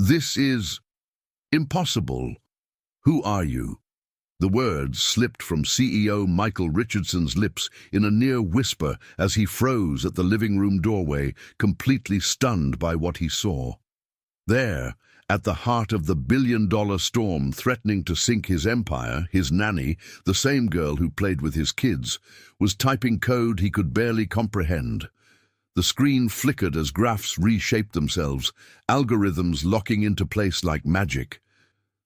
This is impossible. Who are you? The words slipped from CEO Michael Richardson's lips in a near whisper as he froze at the living room doorway, completely stunned by what he saw. There, at the heart of the billion-dollar storm threatening to sink his empire, his nanny, the same girl who played with his kids, was typing code he could barely comprehend. The screen flickered as graphs reshaped themselves, algorithms locking into place like magic.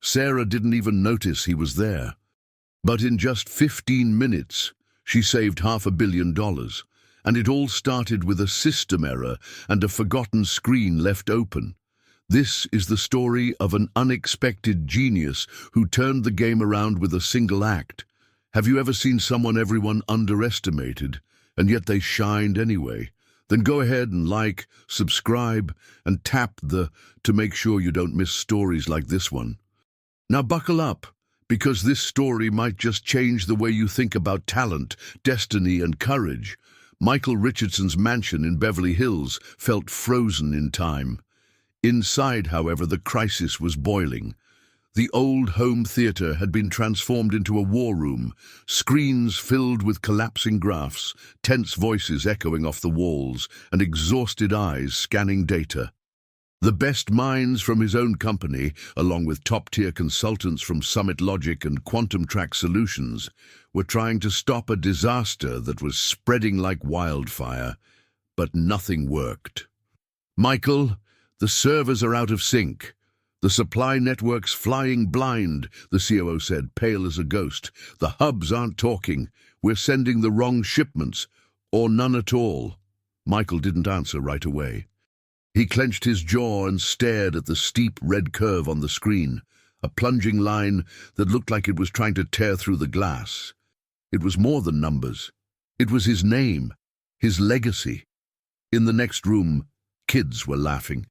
Sarah didn't even notice he was there. But in just 15 minutes, she saved $500 million, and it all started with a system error and a forgotten screen left open. This is the story of an unexpected genius who turned the game around with a single act. Have you ever seen someone everyone underestimated, and yet they shined anyway? Then go ahead and like, subscribe, and tap the to make sure you don't miss stories like this one. Now buckle up, because this story might just change the way you think about talent, destiny, and courage. Michael Richardson's mansion in Beverly Hills felt frozen in time. Inside, however, the crisis was boiling. The old home theater had been transformed into a war room, screens filled with collapsing graphs, tense voices echoing off the walls, and exhausted eyes scanning data. The best minds from his own company, along with top-tier consultants from Summit Logic and Quantum Track Solutions, were trying to stop a disaster that was spreading like wildfire, but nothing worked. "Michael, the servers are out of sync. The supply network's flying blind," the COO said, pale as a ghost. "The hubs aren't talking. We're sending the wrong shipments, or none at all." Michael didn't answer right away. He clenched his jaw and stared at the steep red curve on the screen, a plunging line that looked like it was trying to tear through the glass. It was more than numbers. It was his name, his legacy. In the next room, kids were laughing.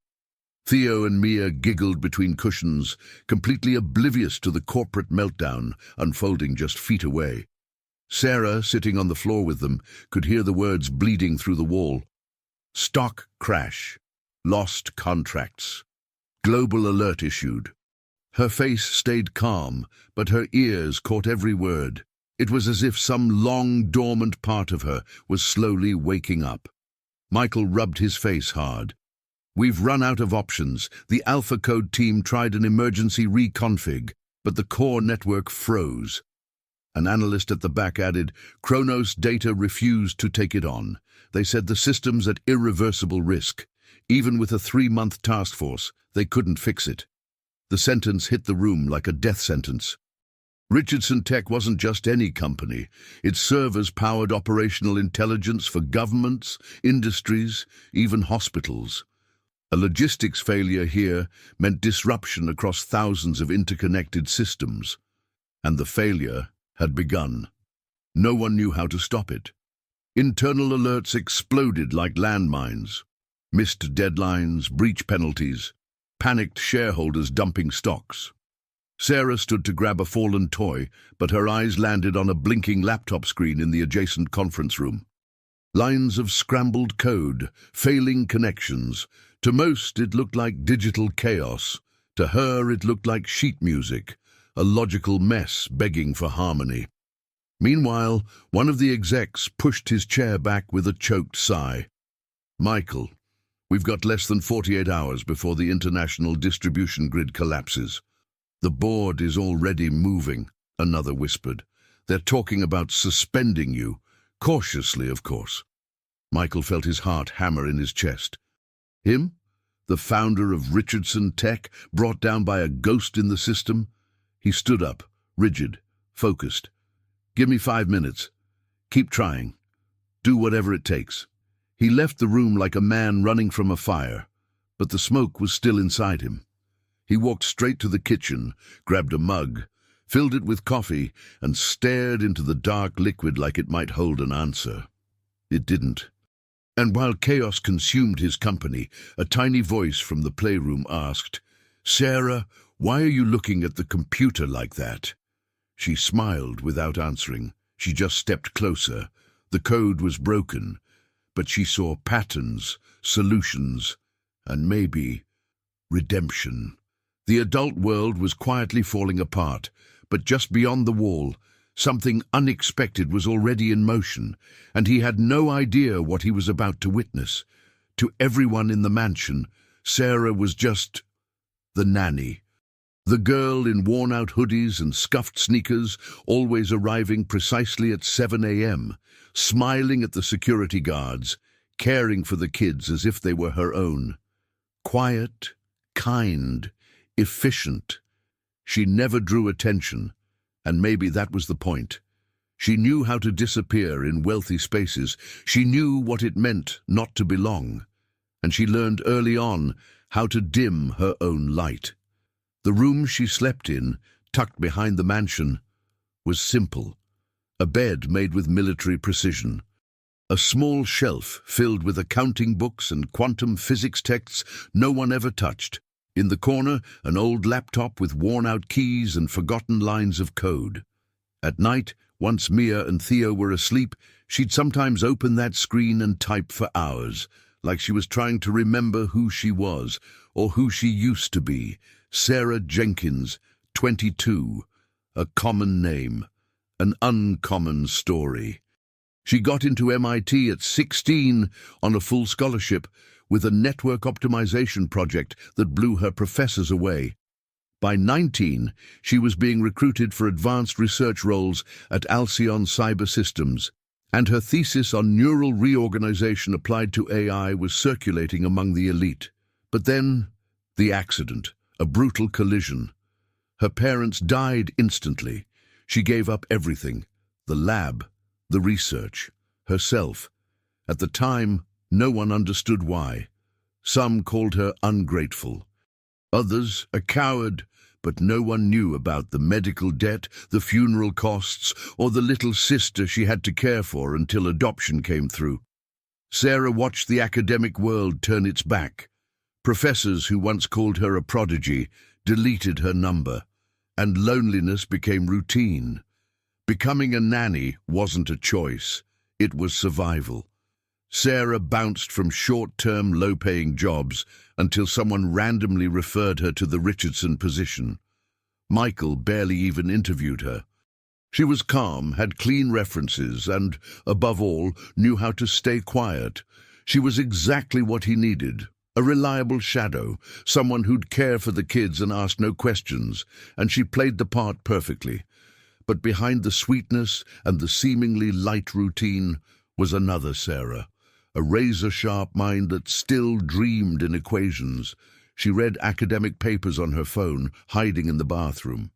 Theo and Mia giggled between cushions, completely oblivious to the corporate meltdown unfolding just feet away. Sarah, sitting on the floor with them, could hear the words bleeding through the wall. Stock crash. Lost contracts. Global alert issued. Her face stayed calm, but her ears caught every word. It was as if some long, dormant part of her was slowly waking up. Michael rubbed his face hard. "We've run out of options. The Alpha Code team tried an emergency reconfig, but the core network froze." An analyst at the back added, "Kronos data refused to take it on. They said the system's at irreversible risk. Even with a 3-month task force, they couldn't fix it." The sentence hit the room like a death sentence. Richardson Tech wasn't just any company. Its servers powered operational intelligence for governments, industries, even hospitals. A logistics failure here meant disruption across thousands of interconnected systems. And the failure had begun. No one knew how to stop it. Internal alerts exploded like landmines. Missed deadlines, breach penalties, panicked shareholders dumping stocks. Sarah stood to grab a fallen toy, but her eyes landed on a blinking laptop screen in the adjacent conference room. Lines of scrambled code, failing connections. To most, it looked like digital chaos. To her, it looked like sheet music, a logical mess begging for harmony. Meanwhile, one of the execs pushed his chair back with a choked sigh. "Michael, we've got less than 48 hours before the international distribution grid collapses." "The board is already moving," another whispered. "They're talking about suspending you. Cautiously, of course." Michael felt his heart hammer in his chest. Him? The founder of Richardson Tech, brought down by a ghost in the system? He stood up, rigid, focused. "Give me 5 minutes. Keep trying. Do whatever it takes." He left the room like a man running from a fire, but the smoke was still inside him. He walked straight to the kitchen, grabbed a mug, filled it with coffee, and stared into the dark liquid like it might hold an answer. It didn't. And while chaos consumed his company, a tiny voice from the playroom asked, "Sarah, why are you looking at the computer like that?" She smiled without answering. She just stepped closer. The code was broken, but she saw patterns, solutions, and maybe Redemption. The adult world was quietly falling apart, but just beyond the wall, something unexpected was already in motion, and he had no idea what he was about to witness. To everyone in the mansion, Sarah was just the nanny. The girl in worn-out hoodies and scuffed sneakers, always arriving precisely at 7 a.m., smiling at the security guards, caring for the kids as if they were her own. Quiet, kind, efficient. She never drew attention, and maybe that was the point. She knew how to disappear in wealthy spaces. She knew what it meant not to belong, and she learned early on how to dim her own light. The room she slept in, tucked behind the mansion, was simple. A bed made with military precision. A small shelf filled with accounting books and quantum physics texts no one ever touched. In the corner, an old laptop with worn-out keys and forgotten lines of code. At night, once Mia and Theo were asleep, she'd sometimes open that screen and type for hours, like she was trying to remember who she was, or who she used to be. Sarah Jenkins, 22, a common name, an uncommon story. She got into MIT at 16 on a full scholarship with a network optimization project that blew her professors away. By 19, she was being recruited for advanced research roles at Alcyon Cyber Systems, and her thesis on neural reorganization applied to AI was circulating among the elite. But then, the accident, a brutal collision. Her parents died instantly. She gave up everything, the lab, the research, herself. At the time, no one understood why. Some called her ungrateful. Others, a coward, but no one knew about the medical debt, the funeral costs, or the little sister she had to care for until adoption came through. Sarah watched the academic world turn its back. Professors who once called her a prodigy deleted her number, and loneliness became routine. Becoming a nanny wasn't a choice, it was survival. Sarah bounced from short-term, low-paying jobs until someone randomly referred her to the Richardson position. Michael barely even interviewed her. She was calm, had clean references, and, above all, knew how to stay quiet. She was exactly what he needed. A reliable shadow, someone who'd care for the kids and ask no questions, and she played the part perfectly. But behind the sweetness and the seemingly light routine was another Sarah, a razor-sharp mind that still dreamed in equations. She read academic papers on her phone, hiding in the bathroom.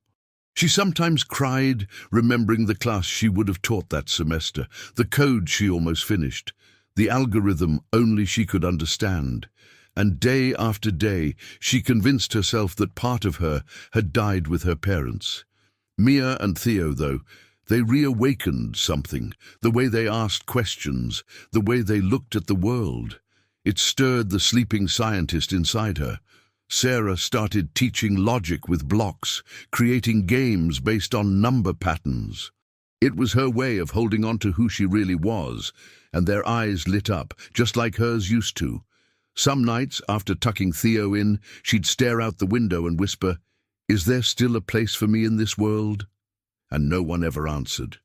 She sometimes cried, remembering the class she would have taught that semester, the code she almost finished, the algorithm only she could understand. And day after day, she convinced herself that part of her had died with her parents. Mia and Theo, though, they reawakened something, the way they asked questions, the way they looked at the world. It stirred the sleeping scientist inside her. Sarah started teaching logic with blocks, creating games based on number patterns. It was her way of holding on to who she really was, and their eyes lit up, just like hers used to. Some nights, after tucking Theo in, she'd stare out the window and whisper, "Is there still a place for me in this world?" And no one ever answered.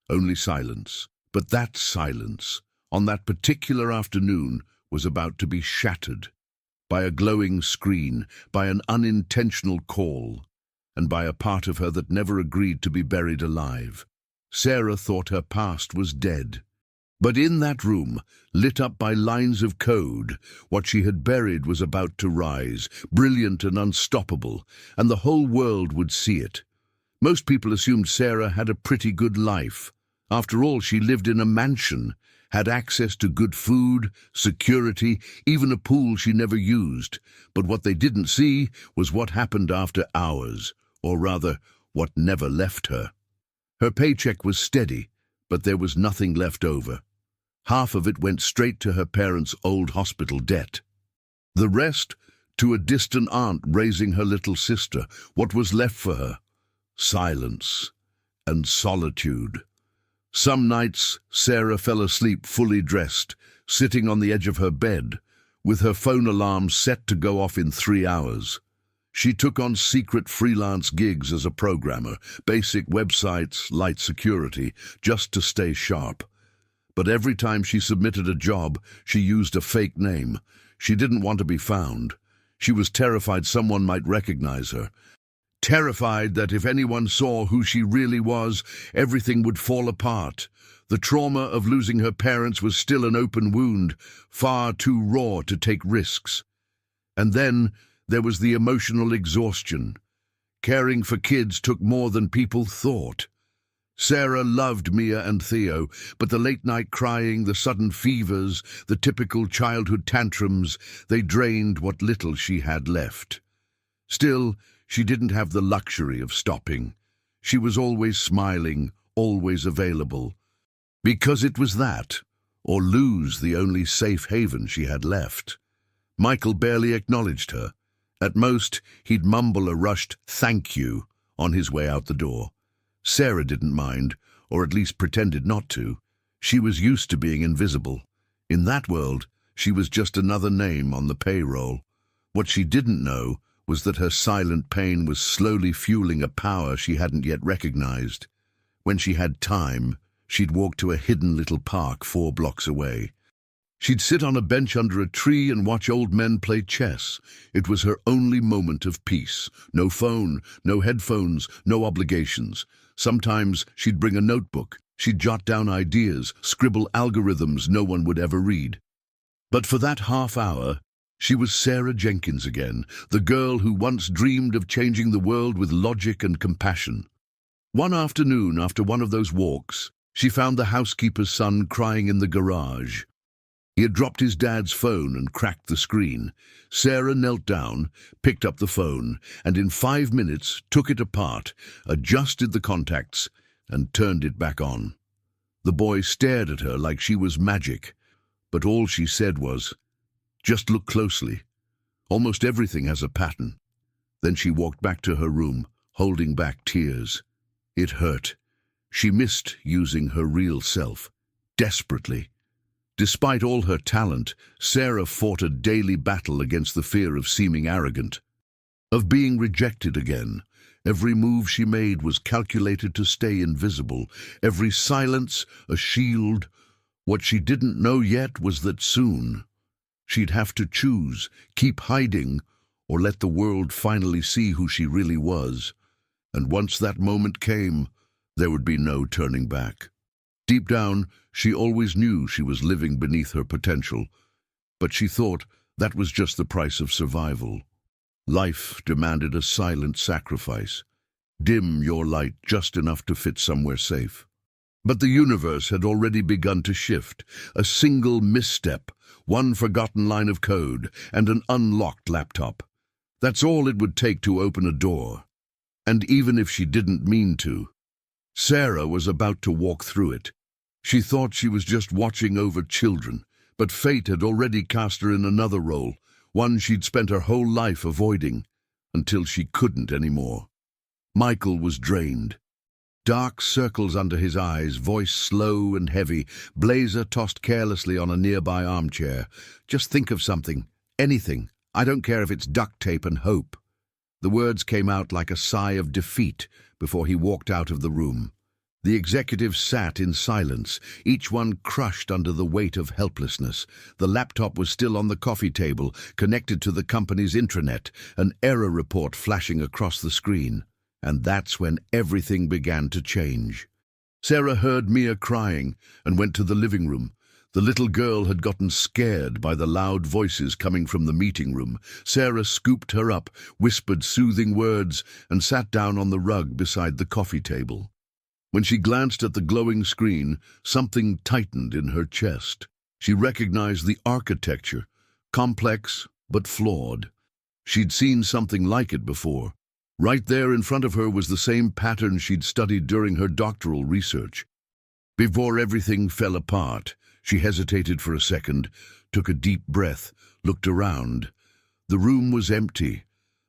Only silence. But that silence, on that particular afternoon, was about to be shattered. By a glowing screen, by an unintentional call, and by a part of her that never agreed to be buried alive. Sarah thought her past was dead. But in that room, lit up by lines of code, what she had buried was about to rise, brilliant and unstoppable, and the whole world would see it. Most people assumed Sarah had a pretty good life. After all, she lived in a mansion, had access to good food, security, even a pool she never used. But what they didn't see was what happened after hours, or rather, what never left her. Her paycheck was steady, but there was nothing left over. Half of it went straight to her parents' old hospital debt. The rest, to a distant aunt raising her little sister. What was left for her? Silence and solitude. Some nights, Sarah fell asleep fully dressed, sitting on the edge of her bed, with her phone alarm set to go off in 3 hours. She took on secret freelance gigs as a programmer, basic websites, light security, just to stay sharp. But every time she submitted a job, she used a fake name. She didn't want to be found. She was terrified someone might recognize her. Terrified that if anyone saw who she really was, everything would fall apart. The trauma of losing her parents was still an open wound, far too raw to take risks. And then there was the emotional exhaustion. Caring for kids took more than people thought. Sarah loved Mia and Theo, but the late-night crying, the sudden fevers, the typical childhood tantrums, they drained what little she had left. Still, she didn't have the luxury of stopping. She was always smiling, always available. Because it was that, or lose the only safe haven she had left. Michael barely acknowledged her. At most, he'd mumble a rushed "thank you" on his way out the door. Sarah didn't mind, or at least pretended not to. She was used to being invisible. In that world, she was just another name on the payroll. What she didn't know was that her silent pain was slowly fueling a power she hadn't yet recognized. When she had time, she'd walk to a hidden little park 4 blocks away. She'd sit on a bench under a tree and watch old men play chess. It was her only moment of peace. No phone, no headphones, no obligations. Sometimes she'd bring a notebook. She'd jot down ideas, scribble algorithms no one would ever read. But for that half hour, she was Sarah Jenkins again, the girl who once dreamed of changing the world with logic and compassion. One afternoon, after one of those walks, she found the housekeeper's son crying in the garage. He had dropped his dad's phone and cracked the screen. Sarah knelt down, picked up the phone, and in 5 minutes took it apart, adjusted the contacts, and turned it back on. The boy stared at her like she was magic, but all she said was, "Just look closely. Almost everything has a pattern." Then she walked back to her room, holding back tears. It hurt. She missed using her real self, desperately. Despite all her talent, Sarah fought a daily battle against the fear of seeming arrogant, of being rejected again. Every move she made was calculated to stay invisible, every silence a shield. What she didn't know yet was that soon she'd have to choose, keep hiding, or let the world finally see who she really was. And once that moment came, there would be no turning back. Deep down, she always knew she was living beneath her potential, but she thought that was just the price of survival. Life demanded a silent sacrifice. Dim your light just enough to fit somewhere safe. But the universe had already begun to shift. A single misstep, one forgotten line of code, and an unlocked laptop. That's all it would take to open a door. And even if she didn't mean to, Sarah was about to walk through it. She thought she was just watching over children, but fate had already cast her in another role, one she'd spent her whole life avoiding, until she couldn't anymore. Michael was drained. Dark circles under his eyes, voice slow and heavy, blazer tossed carelessly on a nearby armchair. "Just think of something, anything. I don't care if it's duct tape and hope." The words came out like a sigh of defeat before he walked out of the room. The executives sat in silence, each one crushed under the weight of helplessness. The laptop was still on the coffee table, connected to the company's intranet, an error report flashing across the screen. And that's when everything began to change. Sarah heard Mia crying and went to the living room. The little girl had gotten scared by the loud voices coming from the meeting room. Sarah scooped her up, whispered soothing words, and sat down on the rug beside the coffee table. When she glanced at the glowing screen, something tightened in her chest. She recognized the architecture, complex but flawed. She'd seen something like it before. Right there in front of her was the same pattern she'd studied during her doctoral research. Before everything fell apart, she hesitated for a second, took a deep breath, looked around. The room was empty.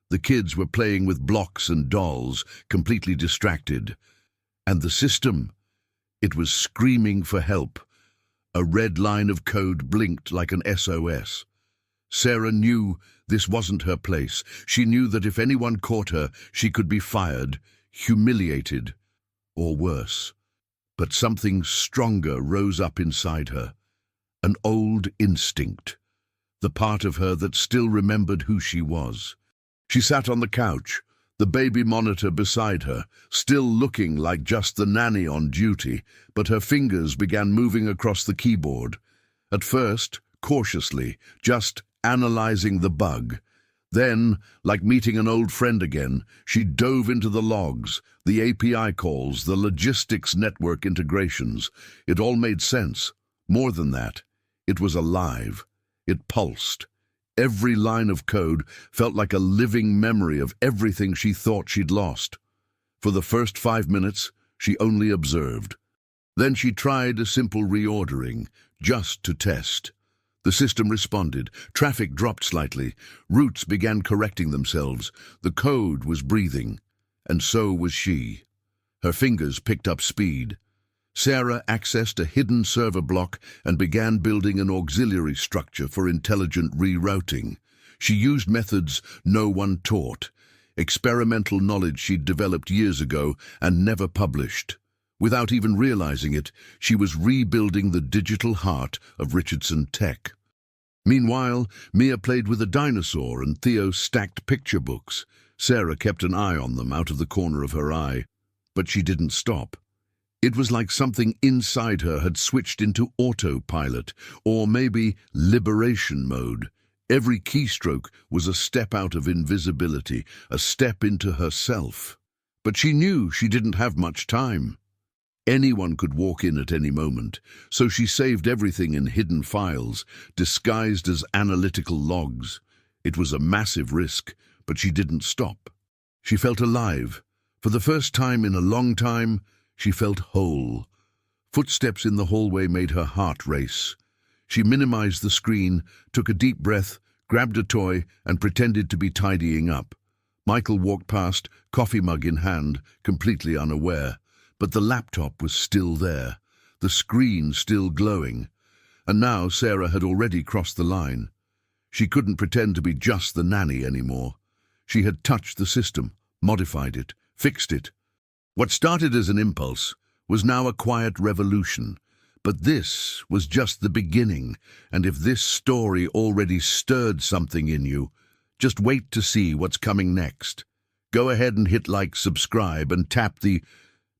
The kids were playing with blocks and dolls, completely distracted. And the system, it was screaming for help. A red line of code blinked like an SOS. Sarah knew this wasn't her place. She knew that if anyone caught her, she could be fired, humiliated, or worse. But something stronger rose up inside her, an old instinct, the part of her that still remembered who she was. She sat on the couch, the baby monitor beside her, still looking like just the nanny on duty, but her fingers began moving across the keyboard. At first, cautiously, just analyzing the bug. Then, like meeting an old friend again, she dove into the logs, the API calls, the logistics network integrations. It all made sense. More than that, it was alive. It pulsed. Every line of code felt like a living memory of everything she thought she'd lost. For the first 5 minutes, she only observed. Then she tried a simple reordering, just to test. The system responded. Traffic dropped slightly. Routes began correcting themselves. The code was breathing. And so was she. Her fingers picked up speed. Sarah accessed a hidden server block and began building an auxiliary structure for intelligent rerouting. She used methods no one taught, experimental knowledge she'd developed years ago and never published. Without even realizing it, she was rebuilding the digital heart of Richardson Tech. Meanwhile, Mia played with a dinosaur and Theo stacked picture books. Sarah kept an eye on them out of the corner of her eye, but she didn't stop. It was like something inside her had switched into autopilot, or maybe liberation mode. Every keystroke was a step out of invisibility, a step into herself. But she knew she didn't have much time. Anyone could walk in at any moment, so she saved everything in hidden files, disguised as analytical logs. It was a massive risk, but she didn't stop. She felt alive. For the first time in a long time, she felt whole. Footsteps in the hallway made her heart race. She minimized the screen, took a deep breath, grabbed a toy, and pretended to be tidying up. Michael walked past, coffee mug in hand, completely unaware. But the laptop was still there, the screen still glowing. And now Sarah had already crossed the line. She couldn't pretend to be just the nanny anymore. She had touched the system, modified it, fixed it. What started as an impulse was now a quiet revolution. But this was just the beginning, and if this story already stirred something in you, just wait to see what's coming next. Go ahead and hit like, subscribe, and tap the...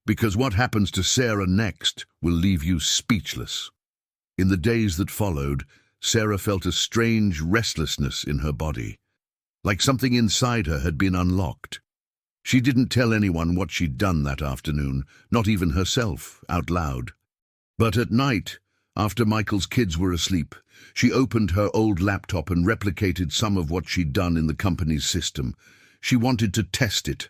because what happens to Sarah next will leave you speechless. In the days that followed, Sarah felt a strange restlessness in her body, like something inside her had been unlocked. She didn't tell anyone what she'd done that afternoon, not even herself, out loud. But at night, after Michael's kids were asleep, she opened her old laptop and replicated some of what she'd done in the company's system. She wanted to test it,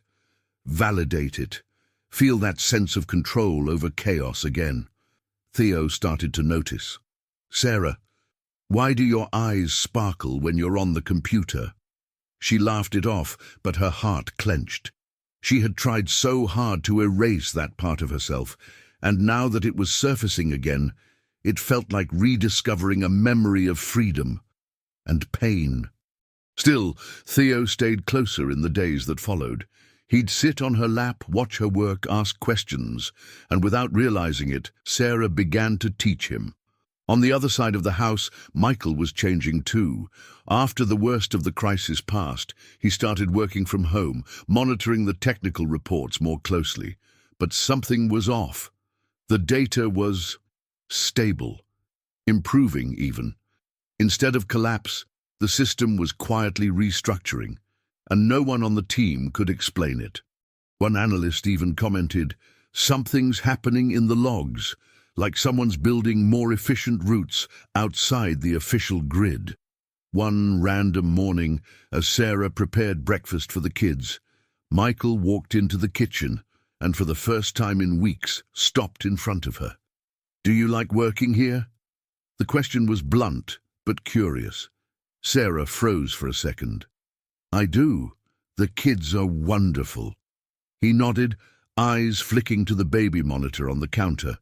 validate it, feel that sense of control over chaos again. Theo started to notice. "Sarah, why do your eyes sparkle when you're on the computer?" She laughed it off, but her heart clenched. She had tried so hard to erase that part of herself, and now that it was surfacing again, it felt like rediscovering a memory of freedom and pain. Still, Theo stayed closer in the days that followed. He'd sit on her lap, watch her work, ask questions, and without realizing it, Sarah began to teach him. On the other side of the house, Michael was changing too. After the worst of the crisis passed, he started working from home, monitoring the technical reports more closely. But something was off. The data was stable, improving even. Instead of collapse, the system was quietly restructuring, and no one on the team could explain it. One analyst even commented, "Something's happening in the logs, like someone's building more efficient routes outside the official grid." One random morning, as Sarah prepared breakfast for the kids, Michael walked into the kitchen and for the first time in weeks stopped in front of her. "Do you like working here?" The question was blunt but curious. Sarah froze for a second. "I do. The kids are wonderful." He nodded, eyes flicking to the baby monitor on the counter.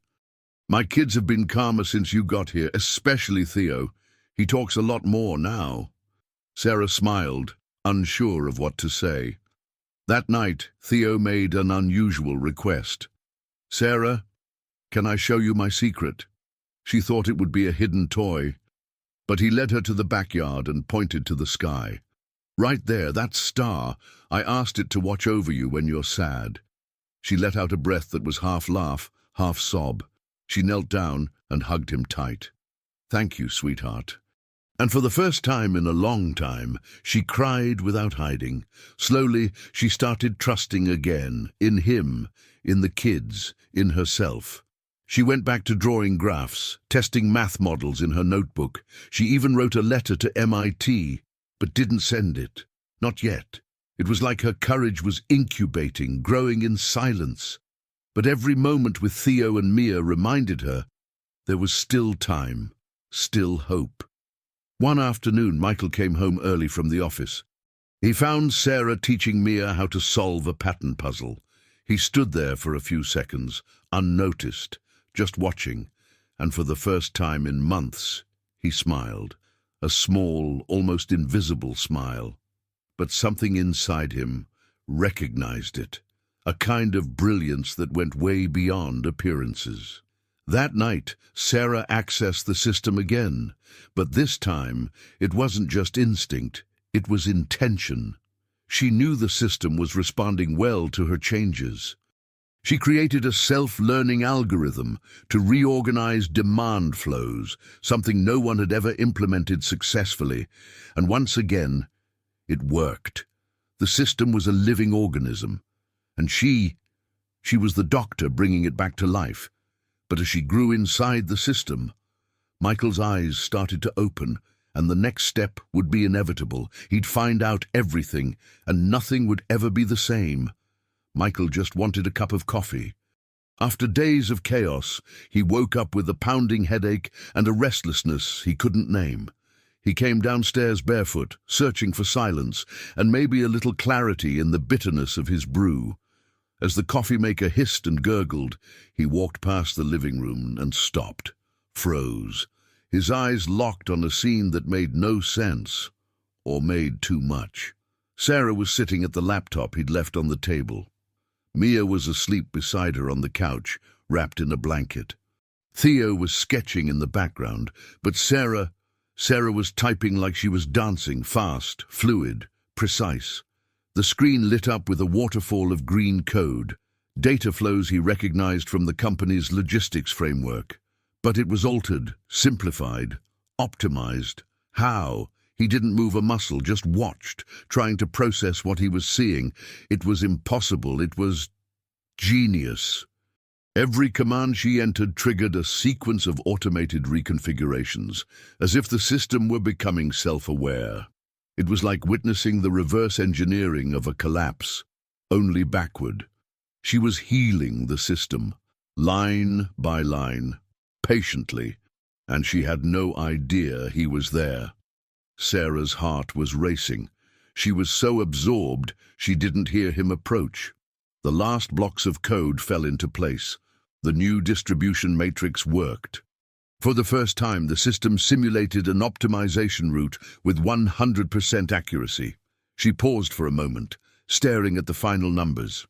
"My kids have been calmer since you got here, especially Theo. He talks a lot more now." Sarah smiled, unsure of what to say. That night, Theo made an unusual request. "Sarah, can I show you my secret?" She thought it would be a hidden toy, but he led her to the backyard and pointed to the sky. "Right there, that star. I asked it to watch over you when you're sad." She let out a breath that was half laugh, half sob. She knelt down and hugged him tight. "Thank you, sweetheart." And for the first time in a long time, she cried without hiding. Slowly, she started trusting again, in him, in the kids, in herself. She went back to drawing graphs, testing math models in her notebook. She even wrote a letter to MIT, but didn't send it. Not yet. It was like her courage was incubating, growing in silence. But every moment with Theo and Mia reminded her there was still time, still hope. One afternoon, Michael came home early from the office. He found Sarah teaching Mia how to solve a pattern puzzle. He stood there for a few seconds, unnoticed, just watching, and for the first time in months, he smiled. A small, almost invisible smile. But something inside him recognized it, a kind of brilliance that went way beyond appearances. That night, Sarah accessed the system again, but this time it wasn't just instinct, it was intention. She knew the system was responding well to her changes. She created a self-learning algorithm to reorganize demand flows, something no one had ever implemented successfully, and once again, it worked. The system was a living organism, and she was the doctor bringing it back to life. But as she grew inside the system, Michael's eyes started to open, and the next step would be inevitable. He'd find out everything, and nothing would ever be the same. Michael just wanted a cup of coffee. After days of chaos, he woke up with a pounding headache and a restlessness he couldn't name. He came downstairs barefoot, searching for silence, and maybe a little clarity in the bitterness of his brew. As the coffee maker hissed and gurgled, he walked past the living room and stopped, froze, his eyes locked on a scene that made no sense, or made too much. Sarah was sitting at the laptop he'd left on the table. Mia was asleep beside her on the couch, wrapped in a blanket. Theo was sketching in the background, but Sarah was typing like she was dancing, fast, fluid, precise. The screen lit up with a waterfall of green code, data flows he recognized from the company's logistics framework. But it was altered, simplified, optimized. How? He didn't move a muscle, just watched, trying to process what he was seeing. It was impossible. It was genius. Every command she entered triggered a sequence of automated reconfigurations, as if the system were becoming self-aware. It was like witnessing the reverse engineering of a collapse, only backward. She was healing the system, line by line, patiently, and she had no idea he was there. Sarah's heart was racing. She was so absorbed she didn't hear him approach. The last blocks of code fell into place. The new distribution matrix worked. For the first time, the system simulated an optimization route with 100% accuracy. She paused for a moment, staring at the final numbers.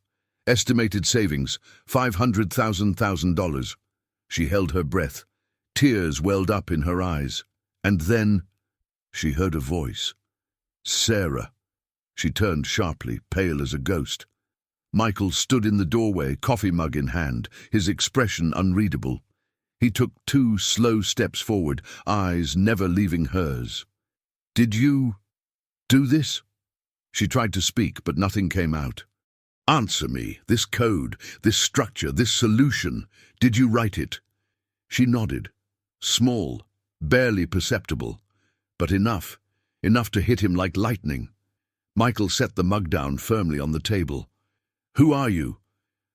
Estimated savings, $500,000. She held her breath. Tears welled up in her eyes. And then she heard a voice. Sarah. She turned sharply, pale as a ghost. Michael stood in the doorway, coffee mug in hand, his expression unreadable. He took 2 slow steps forward, eyes never leaving hers. "Did you do this?" She tried to speak, but nothing came out. "Answer me. This code, this structure, this solution. Did you write it?" She nodded. Small, barely perceptible, but enough to hit him like lightning. Michael set the mug down firmly on the table. "Who are you?"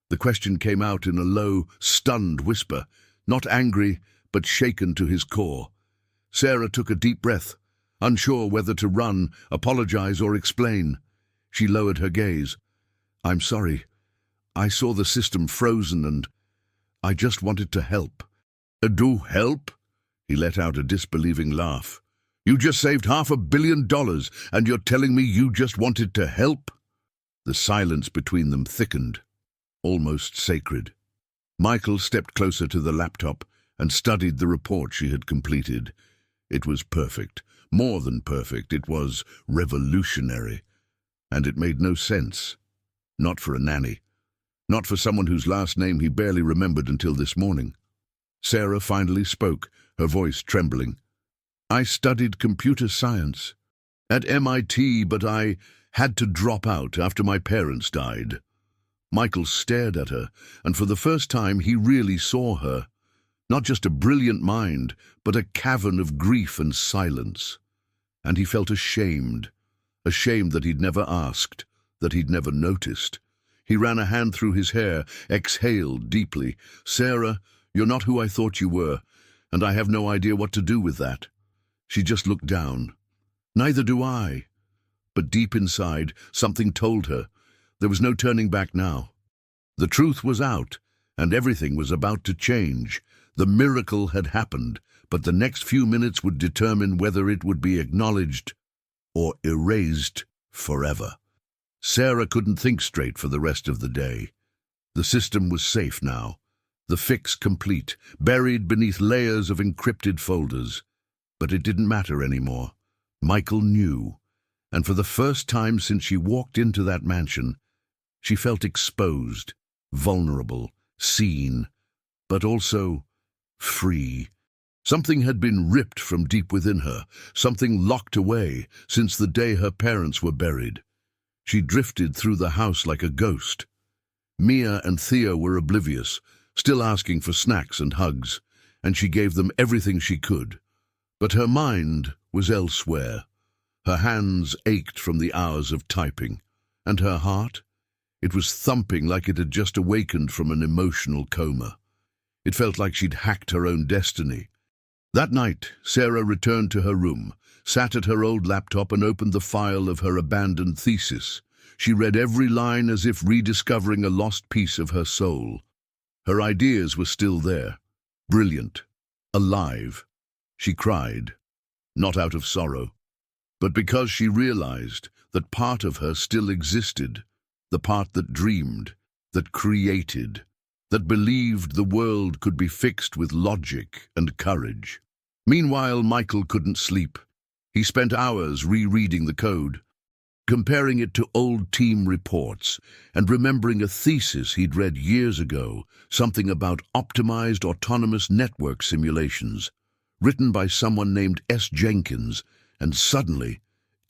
The question came out in a low, stunned whisper, not angry, but shaken to his core. Sarah took a deep breath, unsure whether to run, apologize, or explain. She lowered her gaze. "I'm sorry. I saw the system frozen and I just wanted to help." "Do help?" He let out a disbelieving laugh. You just saved $500 million, and you're telling me you just wanted to help? The silence between them thickened, almost sacred. Michael stepped closer to the laptop and studied the report she had completed. It was perfect. More than perfect. It was revolutionary. And it made no sense. Not for a nanny. Not for someone whose last name he barely remembered until this morning. Sarah finally spoke, her voice trembling. I studied computer science at MIT, but I had to drop out after my parents died. Michael stared at her, and for the first time he really saw her. Not just a brilliant mind, but a cavern of grief and silence. And he felt ashamed that he'd never asked, that he'd never noticed. He ran a hand through his hair, exhaled deeply. Sarah, you're not who I thought you were, and I have no idea what to do with that. She just looked down. Neither do I. But deep inside, something told her there was no turning back now. The truth was out, and everything was about to change. The miracle had happened, but the next few minutes would determine whether it would be acknowledged or erased forever. Sarah couldn't think straight for the rest of the day. The system was safe now, the fix complete, buried beneath layers of encrypted folders. But it didn't matter anymore. Michael knew, and for the first time since she walked into that mansion, she felt exposed, vulnerable, seen, but also free. Something had been ripped from deep within her, something locked away since the day her parents were buried. She drifted through the house like a ghost. Mia and Thea were oblivious, still asking for snacks and hugs, and she gave them everything she could. But her mind was elsewhere. Her hands ached from the hours of typing, and her heart, it was thumping like it had just awakened from an emotional coma. It felt like she'd hacked her own destiny. That night, Sarah returned to her room, sat at her old laptop and opened the file of her abandoned thesis. She read every line as if rediscovering a lost piece of her soul. Her ideas were still there, brilliant, alive. She cried, not out of sorrow, but because she realized that part of her still existed, the part that dreamed, that created, that believed the world could be fixed with logic and courage. Meanwhile, Michael couldn't sleep. He spent hours rereading the code, comparing it to old team reports, and remembering a thesis he'd read years ago, something about optimized autonomous network simulations, written by someone named S. Jenkins, and suddenly,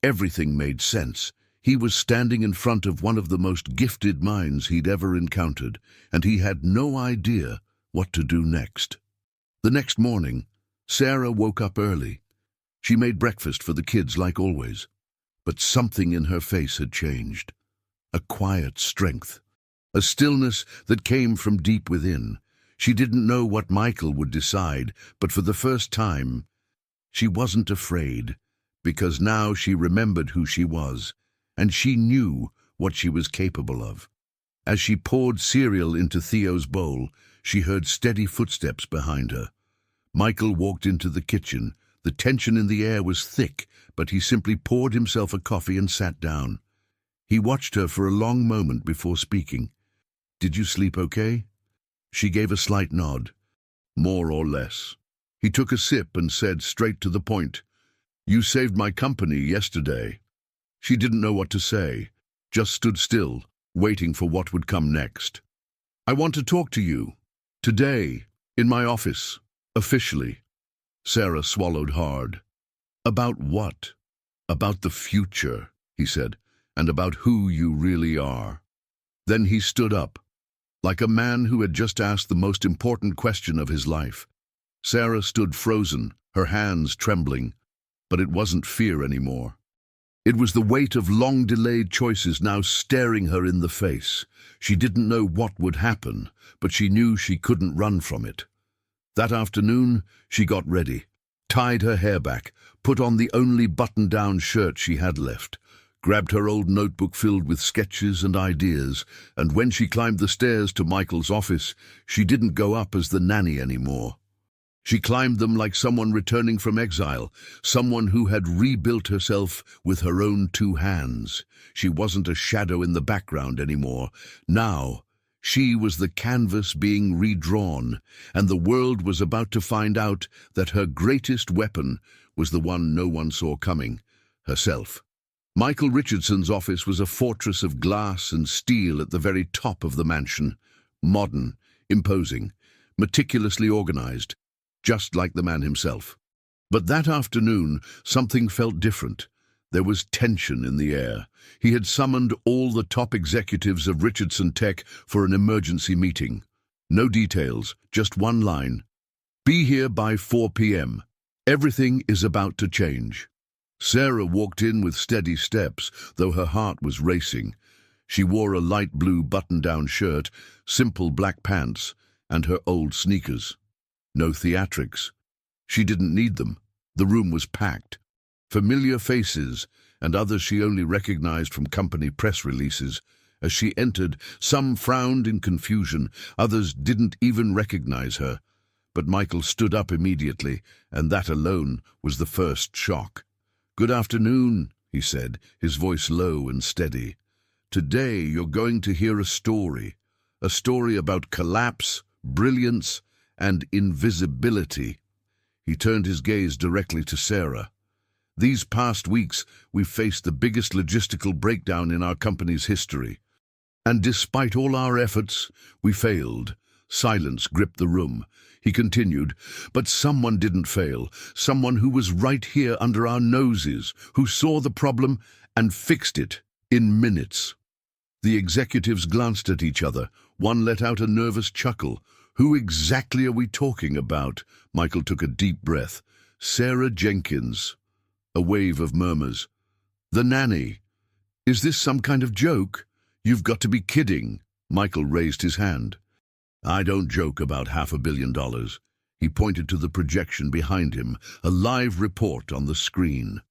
everything made sense. He was standing in front of one of the most gifted minds he'd ever encountered, and he had no idea what to do next. The next morning, Sarah woke up early. She made breakfast for the kids like always, but something in her face had changed. A quiet strength, a stillness that came from deep within. She didn't know what Michael would decide, but for the first time, she wasn't afraid, because now she remembered who she was, and she knew what she was capable of. As she poured cereal into Theo's bowl, she heard steady footsteps behind her. Michael walked into the kitchen. The tension in the air was thick, but he simply poured himself a coffee and sat down. He watched her for a long moment before speaking. "Did you sleep okay?" She gave a slight nod. "More or less." He took a sip and said straight to the point, "You saved my company yesterday." She didn't know what to say, just stood still, waiting for what would come next. "I want to talk to you. Today, in my office, officially." Sarah swallowed hard. "About what?" "About the future," he said, "and about who you really are." Then he stood up, like a man who had just asked the most important question of his life. Sarah stood frozen, her hands trembling, but it wasn't fear anymore. It was the weight of long-delayed choices now staring her in the face. She didn't know what would happen, but she knew she couldn't run from it. That afternoon, she got ready, tied her hair back, put on the only button-down shirt she had left, grabbed her old notebook filled with sketches and ideas, and when she climbed the stairs to Michael's office, she didn't go up as the nanny anymore. She climbed them like someone returning from exile, someone who had rebuilt herself with her own two hands. She wasn't a shadow in the background anymore. Now, she was the canvas being redrawn, and the world was about to find out that her greatest weapon was the one no one saw coming, herself. Michael Richardson's office was a fortress of glass and steel at the very top of the mansion. Modern, imposing, meticulously organized, just like the man himself. But that afternoon, something felt different. There was tension in the air. He had summoned all the top executives of Richardson Tech for an emergency meeting. No details, just one line. Be here by 4 p.m. Everything is about to change. Sarah walked in with steady steps, though her heart was racing. She wore a light blue button-down shirt, simple black pants, and her old sneakers. No theatrics. She didn't need them. The room was packed. Familiar faces, and others she only recognized from company press releases. As she entered, some frowned in confusion, others didn't even recognize her. But Michael stood up immediately, and that alone was the first shock. "Good afternoon," he said, his voice low and steady. "Today you're going to hear a story about collapse, brilliance, and invisibility." He turned his gaze directly to Sarah. "These past weeks, we've faced the biggest logistical breakdown in our company's history. And despite all our efforts, we failed." Silence gripped the room. He continued, "But someone didn't fail. Someone who was right here under our noses, who saw the problem and fixed it in minutes." The executives glanced at each other. One let out a nervous chuckle. "Who exactly are we talking about?" Michael took a deep breath. "Sarah Jenkins." A wave of murmurs. "The nanny. Is this some kind of joke? You've got to be kidding." Michael raised his hand. "I don't joke about $500 million. He pointed to the projection behind him, a live report on the screen.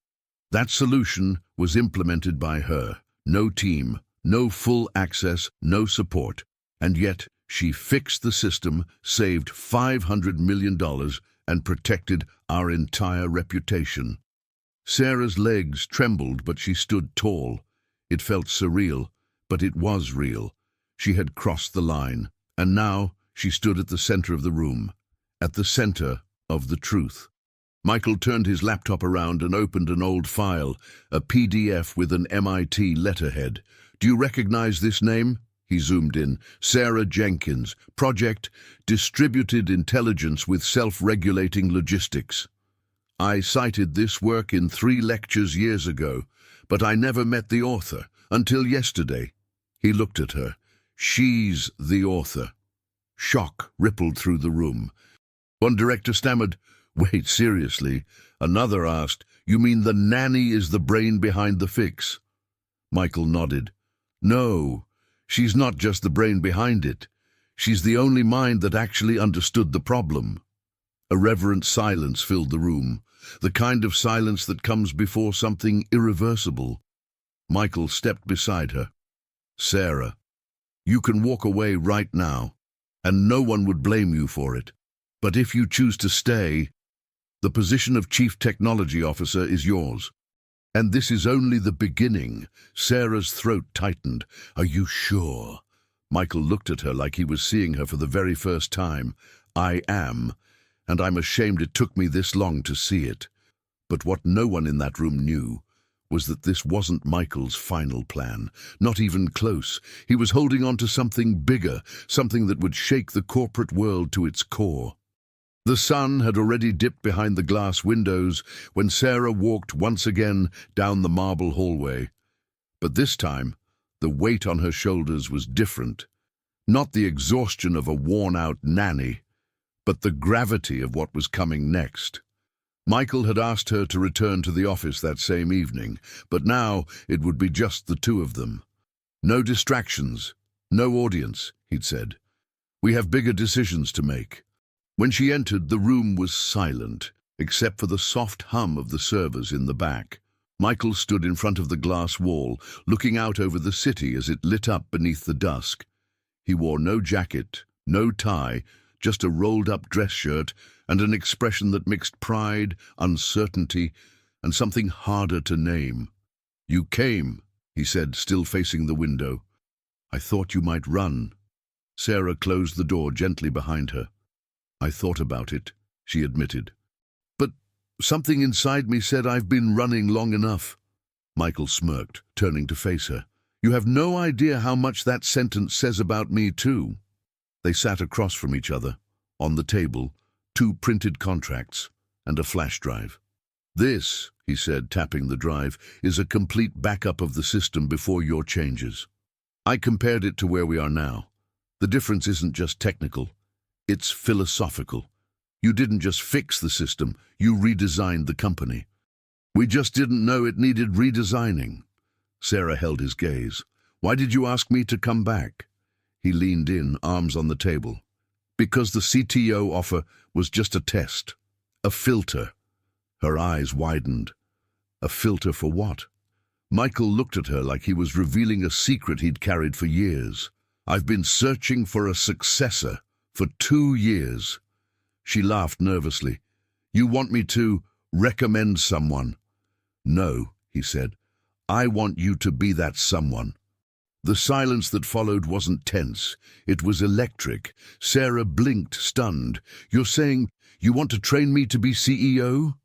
That solution was implemented by her. No team, no full access, no support. And yet, she fixed the system, saved $500 million, and protected our entire reputation." Sarah's legs trembled, but she stood tall. It felt surreal, but it was real. She had crossed the line. And now she stood at the center of the room, at the center of the truth. Michael turned his laptop around and opened an old file, a PDF with an MIT letterhead. "Do you recognize this name?" He zoomed in. "Sarah Jenkins, Project Distributed Intelligence with Self-Regulating Logistics. I cited this work in 3 lectures years ago, but I never met the author until yesterday." He looked at her. "She's the author." Shock rippled through the room. One director stammered, "Wait, seriously?" Another asked, "You mean the nanny is the brain behind the fix?" Michael nodded. "No, she's not just the brain behind it. She's the only mind that actually understood the problem." A reverent silence filled the room, the kind of silence that comes before something irreversible. Michael stepped beside her. "Sarah, you can walk away right now, and no one would blame you for it. But if you choose to stay, the position of Chief Technology Officer is yours. And this is only the beginning." Sarah's throat tightened. "Are you sure?" Michael looked at her like he was seeing her for the very first time. "I am, and I'm ashamed it took me this long to see it." But what no one in that room knew was that this wasn't Michael's final plan. Not even close. He was holding on to something bigger, something that would shake the corporate world to its core. The sun had already dipped behind the glass windows when Sarah walked once again down the marble hallway. But this time, the weight on her shoulders was different. Not the exhaustion of a worn-out nanny, but the gravity of what was coming next. Michael had asked her to return to the office that same evening, but now it would be just the two of them. "No distractions, no audience," he'd said. "We have bigger decisions to make." When she entered, the room was silent, except for the soft hum of the servers in the back. Michael stood in front of the glass wall, looking out over the city as it lit up beneath the dusk. He wore no jacket, no tie, just a rolled-up dress shirt and an expression that mixed pride, uncertainty, and something harder to name. "You came," he said, still facing the window. "I thought you might run." Sarah closed the door gently behind her. "I thought about it," she admitted. "But something inside me said I've been running long enough." Michael smirked, turning to face her. "You have no idea how much that sentence says about me, too." They sat across from each other. On the table, 2 printed contracts and a flash drive. "This," he said, tapping the drive, "is a complete backup of the system before your changes. I compared it to where we are now. The difference isn't just technical, it's philosophical. You didn't just fix the system, you redesigned the company. We just didn't know it needed redesigning." Sarah held his gaze. "Why did you ask me to come back?" He leaned in, arms on the table. "Because the CTO offer was just a test, a filter." Her eyes widened. "A filter for what?" Michael looked at her like he was revealing a secret he'd carried for years. "I've been searching for a successor for 2 years." She laughed nervously. "You want me to recommend someone?" "No," he said. "I want you to be that someone." The silence that followed wasn't tense. It was electric. Sarah blinked, stunned. "You're saying you want to train me to be CEO?"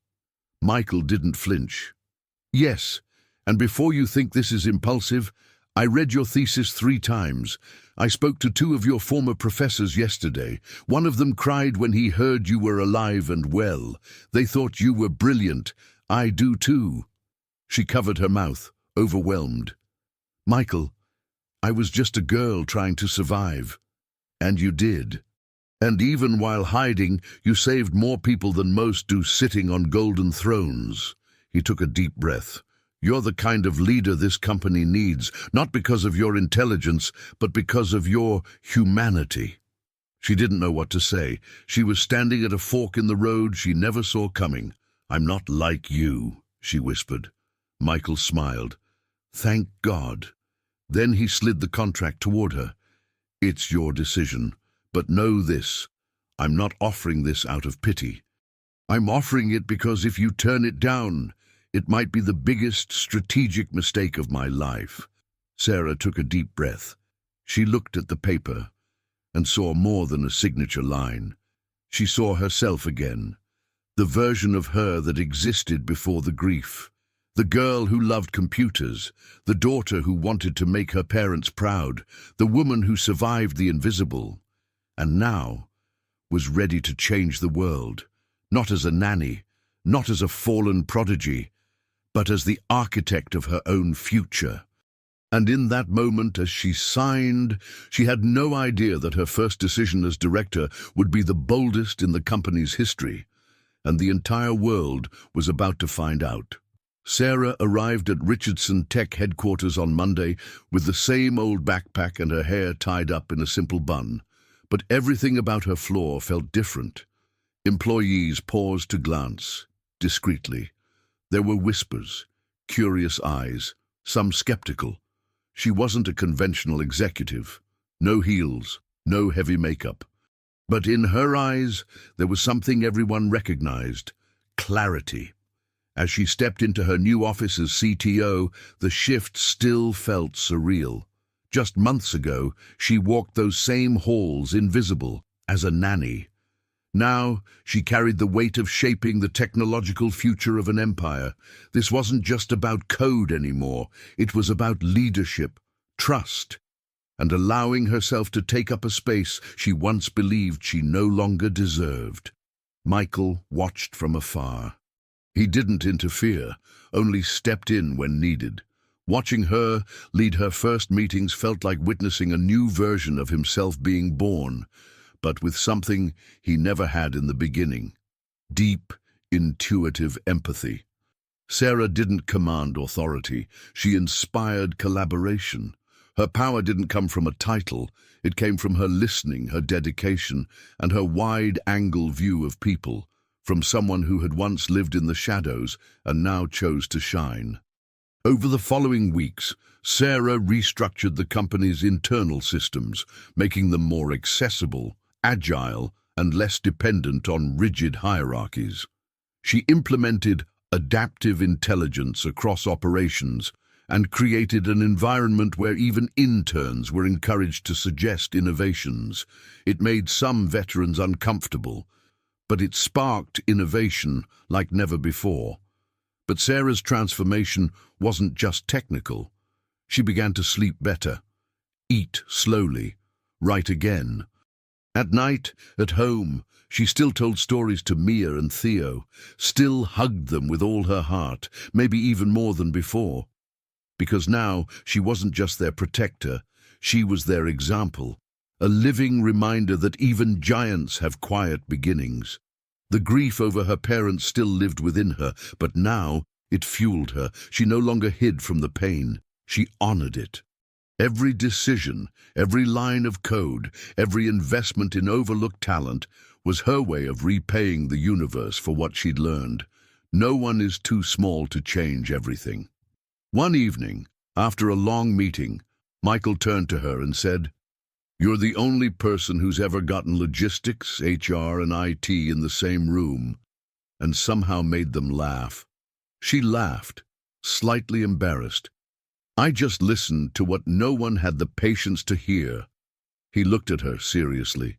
Michael didn't flinch. "Yes, and before you think this is impulsive, I read your thesis 3 times. I spoke to 2 of your former professors yesterday. One of them cried when he heard you were alive and well. They thought you were brilliant. I do too." She covered her mouth, overwhelmed. "Michael, I was just a girl trying to survive. And you did. And even while hiding, you saved more people than most do sitting on golden thrones." He took a deep breath. "You're the kind of leader this company needs, not because of your intelligence, but because of your humanity." She didn't know what to say. She was standing at a fork in the road she never saw coming. "I'm not like you," she whispered. Michael smiled. "Thank God." Then he slid the contract toward her. "It's your decision, but know this. I'm not offering this out of pity. I'm offering it because if you turn it down, it might be the biggest strategic mistake of my life." Sarah took a deep breath. She looked at the paper and saw more than a signature line. She saw herself again, the version of her that existed before the grief. The girl who loved computers, the daughter who wanted to make her parents proud, the woman who survived the invisible, and now was ready to change the world, not as a nanny, not as a fallen prodigy, but as the architect of her own future. And in that moment, as she signed, she had no idea that her first decision as director would be the boldest in the company's history, and the entire world was about to find out. Sarah arrived at Richardson Tech headquarters on Monday with the same old backpack and her hair tied up in a simple bun, but everything about her floor felt different. Employees paused to glance, discreetly. There were whispers, curious eyes, some skeptical. She wasn't a conventional executive. No heels, no heavy makeup. But in her eyes, there was something everyone recognized: clarity. As she stepped into her new office as CTO, the shift still felt surreal. Just months ago, she walked those same halls invisible, as a nanny. Now, she carried the weight of shaping the technological future of an empire. This wasn't just about code anymore. It was about leadership, trust, and allowing herself to take up a space she once believed she no longer deserved. Michael watched from afar. He didn't interfere, only stepped in when needed. Watching her lead her first meetings felt like witnessing a new version of himself being born, but with something he never had in the beginning: deep, intuitive empathy. Sarah didn't command authority, she inspired collaboration. Her power didn't come from a title, it came from her listening, her dedication, and her wide-angle view of people, from someone who had once lived in the shadows and now chose to shine. Over the following weeks, Sarah restructured the company's internal systems, making them more accessible, agile, and less dependent on rigid hierarchies. She implemented adaptive intelligence across operations and created an environment where even interns were encouraged to suggest innovations. It made some veterans uncomfortable, but it sparked innovation like never before. But Sarah's transformation wasn't just technical. She began to sleep better, eat slowly, write again. At night, at home, she still told stories to Mia and Theo, still hugged them with all her heart, maybe even more than before. Because now she wasn't just their protector, she was their example, a living reminder that even giants have quiet beginnings. The grief over her parents still lived within her, but now it fueled her. She no longer hid from the pain. She honored it. Every decision, every line of code, every investment in overlooked talent was her way of repaying the universe for what she'd learned. No one is too small to change everything. One evening, after a long meeting, Michael turned to her and said, "You're the only person who's ever gotten logistics, HR, and IT in the same room, and somehow made them laugh." She laughed, slightly embarrassed. "I just listened to what no one had the patience to hear." He looked at her seriously.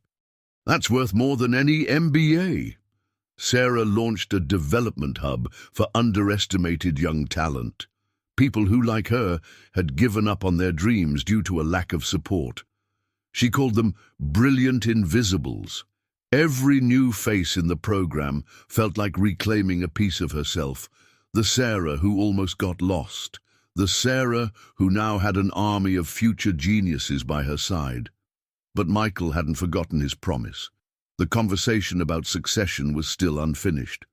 "That's worth more than any MBA." Sarah launched a development hub for underestimated young talent. People who, like her, had given up on their dreams due to a lack of support. She called them brilliant invisibles. Every new face in the program felt like reclaiming a piece of herself. The Sarah who almost got lost. The Sarah who now had an army of future geniuses by her side. But Michael hadn't forgotten his promise. The conversation about succession was still unfinished.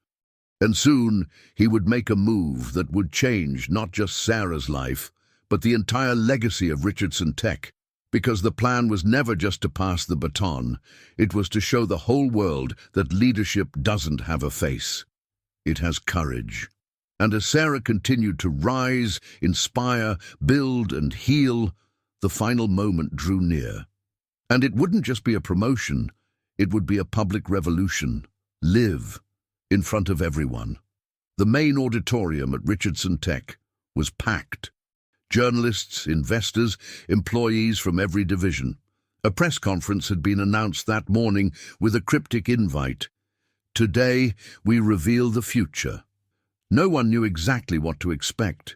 And soon he would make a move that would change not just Sarah's life, but the entire legacy of Richardson Tech. Because the plan was never just to pass the baton, it was to show the whole world that leadership doesn't have a face. It has courage. And as Sarah continued to rise, inspire, build, and heal, the final moment drew near. And it wouldn't just be a promotion, it would be a public revolution. Live in front of everyone. The main auditorium at Richardson Tech was packed. Journalists, investors, employees from every division. A press conference had been announced that morning with a cryptic invite. "Today, we reveal the future." No one knew exactly what to expect,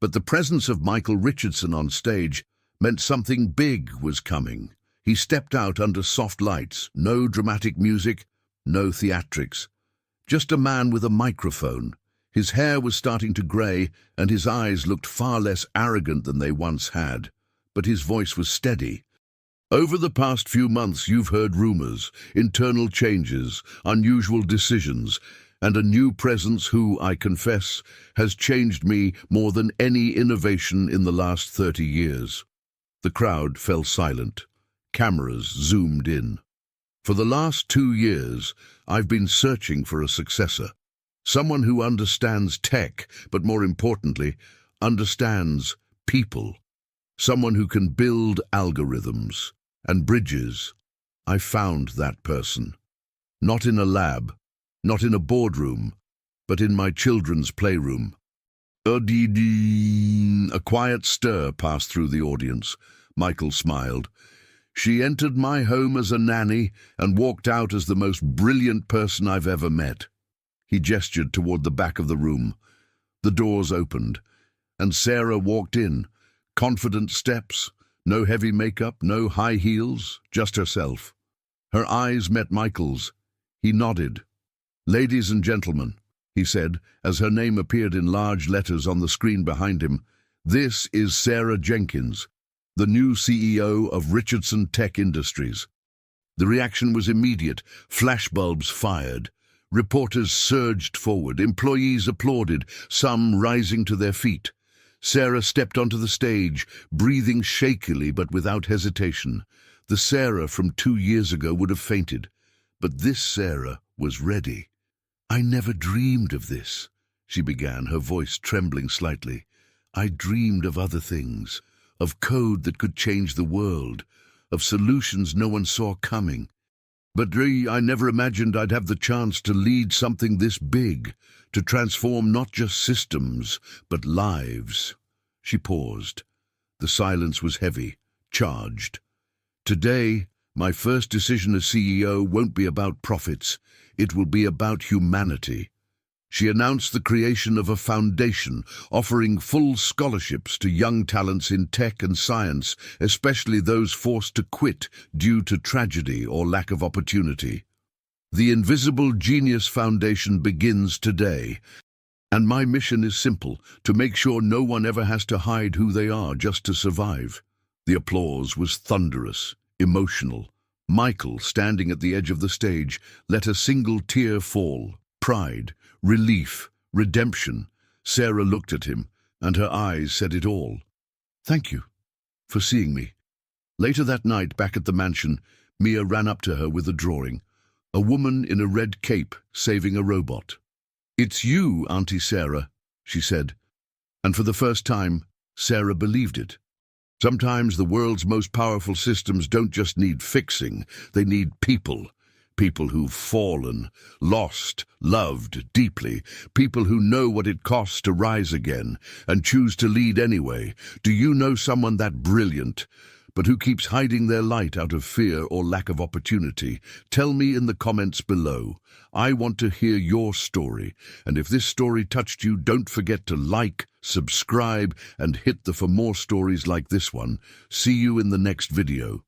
but the presence of Michael Richardson on stage meant something big was coming. He stepped out under soft lights, no dramatic music, no theatrics. Just a man with a microphone. His hair was starting to grey, and his eyes looked far less arrogant than they once had. But his voice was steady. "Over the past few months you've heard rumours, internal changes, unusual decisions, and a new presence who, I confess, has changed me more than any innovation in the last 30 years. The crowd fell silent. Cameras zoomed in. "For the last 2 years, I've been searching for a successor. Someone who understands tech, but more importantly, understands people. Someone who can build algorithms and bridges. I found that person. Not in a lab, not in a boardroom, but in my children's playroom." A quiet stir passed through the audience. Michael smiled. "She entered my home as a nanny and walked out as the most brilliant person I've ever met." He gestured toward the back of the room. The doors opened, and Sarah walked in. Confident steps, no heavy makeup, no high heels, just herself. Her eyes met Michael's. He nodded. "Ladies and gentlemen," he said, as her name appeared in large letters on the screen behind him, "this is Sarah Jenkins, the new CEO of Richardson Tech Industries." The reaction was immediate. Flashbulbs fired. Reporters surged forward. Employees applauded, some rising to their feet. Sarah stepped onto the stage, breathing shakily but without hesitation. The Sarah from 2 years ago would have fainted, but this Sarah was ready. "I never dreamed of this," she began, her voice trembling slightly. "I dreamed of other things. Of code that could change the world, of solutions no one saw coming. But I never imagined I'd have the chance to lead something this big, to transform not just systems, but lives. She paused. The silence was heavy, charged. Today, my first decision as CEO won't be about profits. It will be about humanity. She announced the creation of a foundation offering full scholarships to young talents in tech and science, especially those forced to quit due to tragedy or lack of opportunity. The Invisible Genius Foundation begins today, and my mission is simple, to make sure no one ever has to hide who they are just to survive. The applause was thunderous, emotional. Michael, standing at the edge of the stage, let a single tear fall. Pride, relief, redemption. Sarah looked at him, and her eyes said it all. "Thank you for seeing me." Later that night, back at the mansion, Mia ran up to her with a drawing. A woman in a red cape saving a robot. "It's you, Auntie Sarah," she said. And for the first time, Sarah believed it. Sometimes the world's most powerful systems don't just need fixing, they need people. People who've fallen, lost, loved deeply. People who know what it costs to rise again and choose to lead anyway. Do you know someone that brilliant, but who keeps hiding their light out of fear or lack of opportunity? Tell me in the comments below. I want to hear your story. And if this story touched you, don't forget to like, subscribe, and hit the for more stories like this one. See you in the next video.